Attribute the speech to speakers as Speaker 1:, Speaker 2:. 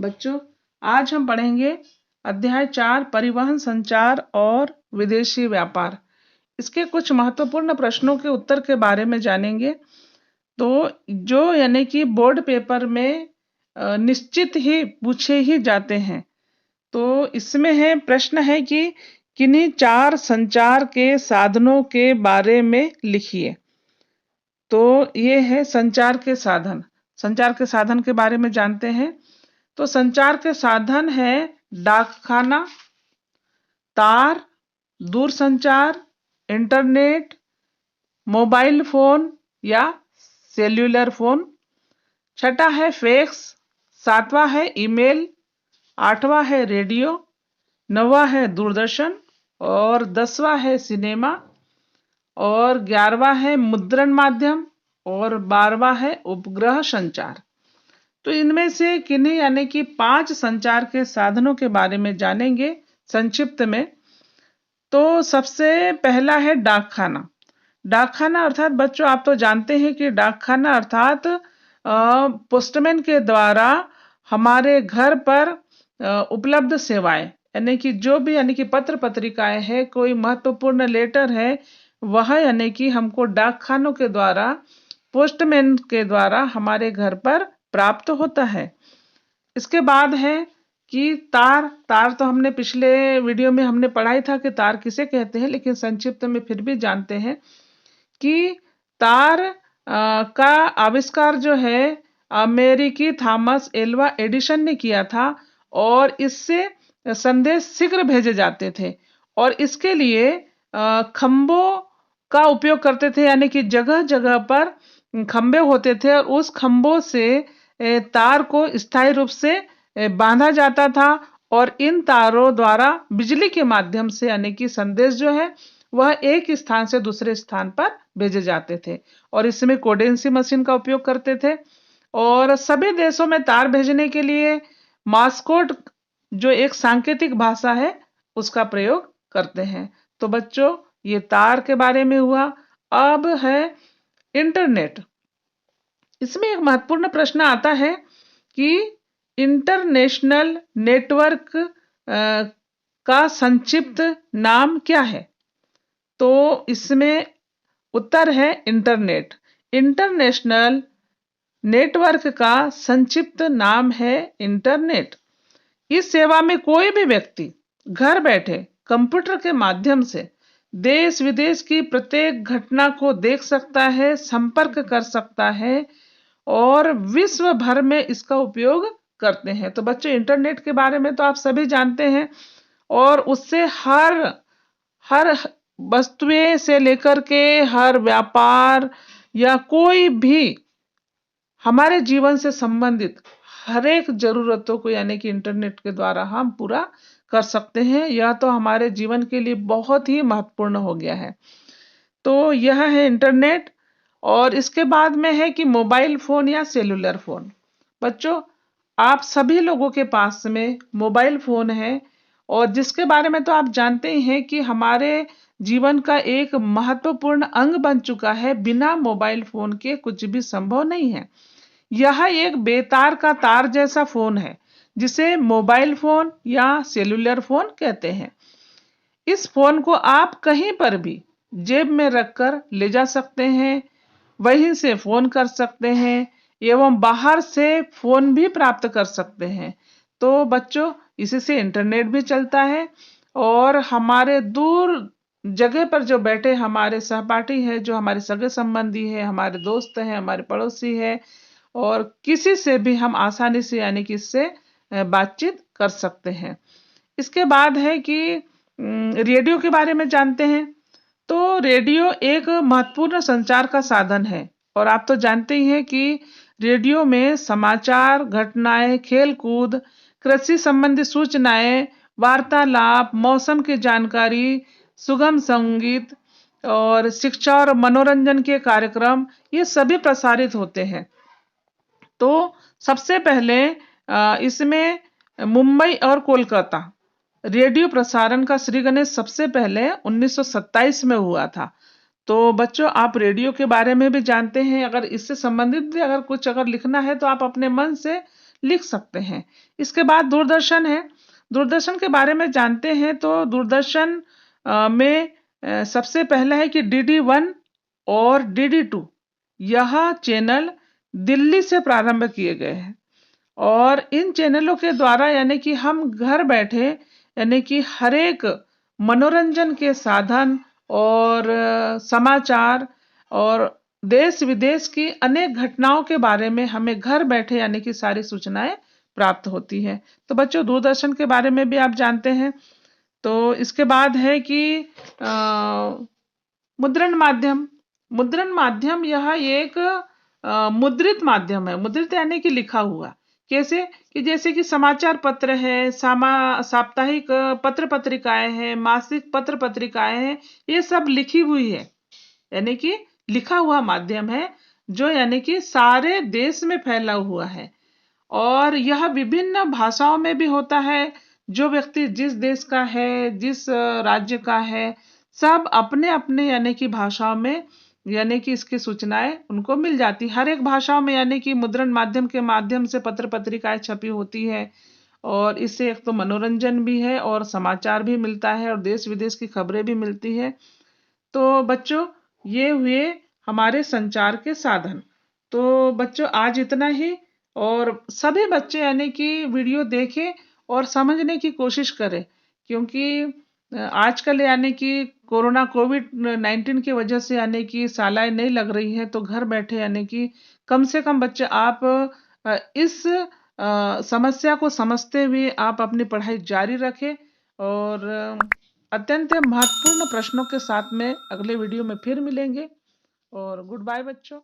Speaker 1: बच्चों, आज हम पढ़ेंगे अध्याय 4 परिवहन संचार और विदेशी व्यापार। इसके कुछ महत्वपूर्ण प्रश्नों के उत्तर के बारे में जानेंगे। तो जो यानी कि बोर्ड पेपर में निश्चित ही पूछे ही जाते हैं। तो इसमें है प्रश्न है कि किन्हीं 4 संचार के साधनों के बारे में लिखिए। तो ये है संचार के साधन। संचार के साधन के बारे में जानते हैं। तो संचार के साधन है डाकखाना, तार, दूरसंचार, इंटरनेट, मोबाइल फोन या सेल्यूलर फोन। छठा है फैक्स, सातवां है ईमेल, आठवां है रेडियो, नौवां है दूरदर्शन और 10वां है सिनेमा और 11वां है मुद्रण माध्यम और 12वां है उपग्रह संचार। तो इनमें से किन्हीं यानी कि 5 संचार के साधनों के बारे में जानेंगे संक्षिप्त में। तो सबसे पहला है डाकखाना। डाकखाना अर्थात बच्चों आप तो जानते हैं कि डाकखाना अर्थात पोस्टमैन के द्वारा हमारे घर पर उपलब्ध सेवाएं यानी कि जो भी यानी कि पत्र पत्रिकाएं है, कोई महत्वपूर्ण लेटर है, वह यानी कि हमको डाकखानों के द्वारा पोस्टमैन के द्वारा हमारे घर पर प्राप्त होता है। इसके बाद है कि तार। तार तो हमने पिछले वीडियो में हमने पढ़ा ही था कि तार किसे कहते हैं, लेकिन संक्षिप्त में फिर भी जानते हैं कि तार का आविष्कार जो है अमेरिकी थॉमस एल्वा एडिसन ने किया था और इससे संदेश शीघ्र भेजे जाते थे और इसके लिए खंभों का उपयोग करते थे, यानी कि जगह जगह पर खंभे होते थे और उस खंभों से तार को स्थायी रूप से बांधा जाता था और इन तारों द्वारा बिजली के माध्यम से यानी कि संदेश जो है वह एक स्थान से दूसरे स्थान पर भेजे जाते थे और इसमें कोडेंसी मशीन का उपयोग करते थे। और सभी देशों में तार भेजने के लिए मास्कोट जो एक सांकेतिक भाषा है उसका प्रयोग करते हैं। तो बच्चों ये तार के बारे में हुआ। अब है इंटरनेट। इसमें एक महत्वपूर्ण प्रश्न आता है कि इंटरनेशनल नेटवर्क का संक्षिप्त नाम क्या है। तो इसमें उत्तर है इंटरनेट। इंटरनेशनल नेटवर्क का संक्षिप्त नाम है इंटरनेट। इस सेवा में कोई भी व्यक्ति घर बैठे कंप्यूटर के माध्यम से देश विदेश की प्रत्येक घटना को देख सकता है, संपर्क कर सकता है और विश्व भर में इसका उपयोग करते हैं। तो बच्चों इंटरनेट के बारे में तो आप सभी जानते हैं और उससे हर वस्तुएं से लेकर के हर व्यापार या कोई भी हमारे जीवन से संबंधित हर एक जरूरतों को यानी कि इंटरनेट के द्वारा हम पूरा कर सकते हैं। यह तो हमारे जीवन के लिए बहुत ही महत्वपूर्ण हो गया है। तो यह है इंटरनेट। और इसके बाद में है कि मोबाइल फोन या सेलुलर फोन। बच्चों आप सभी लोगों के पास में मोबाइल फोन है और जिसके बारे में तो आप जानते ही हैं कि हमारे जीवन का एक महत्वपूर्ण अंग बन चुका है। बिना मोबाइल फोन के कुछ भी संभव नहीं है। यह एक बेतार का तार जैसा फोन है जिसे मोबाइल फोन या सेलुलर फोन कहते हैं। इस फोन को आप कहीं पर भी जेब में रखकर ले जा सकते हैं, वहीं से फोन कर सकते हैं एवं बाहर से फोन भी प्राप्त कर सकते हैं। तो बच्चों इसी से इंटरनेट भी चलता है और हमारे दूर जगह पर जो बैठे हमारे सहपाठी है, जो हमारे सगे संबंधी है, हमारे दोस्त हैं, हमारे पड़ोसी है और किसी से भी हम आसानी से यानी कि इससे बातचीत कर सकते हैं। इसके बाद है कि रेडियो के बारे में जानते हैं। तो रेडियो एक महत्वपूर्ण संचार का साधन है और आप तो जानते ही हैं कि रेडियो में समाचार, घटनाएं, खेलकूद, कृषि संबंधी सूचनाएं, वार्तालाप, मौसम की जानकारी, सुगम संगीत और शिक्षा और मनोरंजन के कार्यक्रम ये सभी प्रसारित होते हैं। तो सबसे पहले इसमें मुंबई और कोलकाता रेडियो प्रसारण का श्री गणेश सबसे पहले 1927 में हुआ था। तो बच्चों आप रेडियो के बारे में भी जानते हैं। अगर इससे संबंधित भी अगर कुछ लिखना है तो आप अपने मन से लिख सकते हैं। इसके बाद दूरदर्शन है। दूरदर्शन के बारे में जानते हैं तो दूरदर्शन में सबसे पहला है कि DD1 और DD2 यह चैनल दिल्ली से प्रारंभ किए गए हैं और इन चैनलों के द्वारा यानी कि हम घर बैठे यानी कि हर एक मनोरंजन के साधन और समाचार और देश विदेश की अनेक घटनाओं के बारे में हमें घर बैठे यानी कि सारी सूचनाएं प्राप्त होती हैं। तो बच्चों दूरदर्शन के बारे में भी आप जानते हैं। तो इसके बाद है कि मुद्रण माध्यम। मुद्रण माध्यम यह एक मुद्रित माध्यम है। मुद्रित यानी कि लिखा हुआ। कैसे कि जैसे कि समाचार पत्र है, साप्ताहिक पत्र पत्रिकाएं हैं, मासिक पत्र पत्रिकाएं हैं, ये सब लिखी हुई है यानी कि लिखा हुआ माध्यम है जो यानी कि सारे देश में फैला हुआ है और यह विभिन्न भाषाओं में भी होता है। जो व्यक्ति जिस देश का है, जिस राज्य का है, सब अपने अपने यानी कि भाषाओं में यानी कि इसकी सूचनाएं उनको मिल जाती। हर एक भाषाओं में यानी कि मुद्रण माध्यम के माध्यम से पत्र पत्रिकाएं छपी होती है और इससे एक तो मनोरंजन भी है और समाचार भी मिलता है और देश विदेश की खबरें भी मिलती है। तो बच्चों ये हुए हमारे संचार के साधन। तो बच्चों आज इतना ही और सभी बच्चे यानी कि वीडियो देखें और समझने की कोशिश करें क्योंकि आजकल यानी कि कोरोना कोविड-19 की वजह से यानी कि शालाएं नहीं लग रही हैं तो घर बैठे यानी कि कम से कम बच्चे आप इस समस्या को समझते हुए आप अपनी पढ़ाई जारी रखें और अत्यंत महत्वपूर्ण प्रश्नों के साथ में अगले वीडियो में फिर मिलेंगे और गुड बाय बच्चों।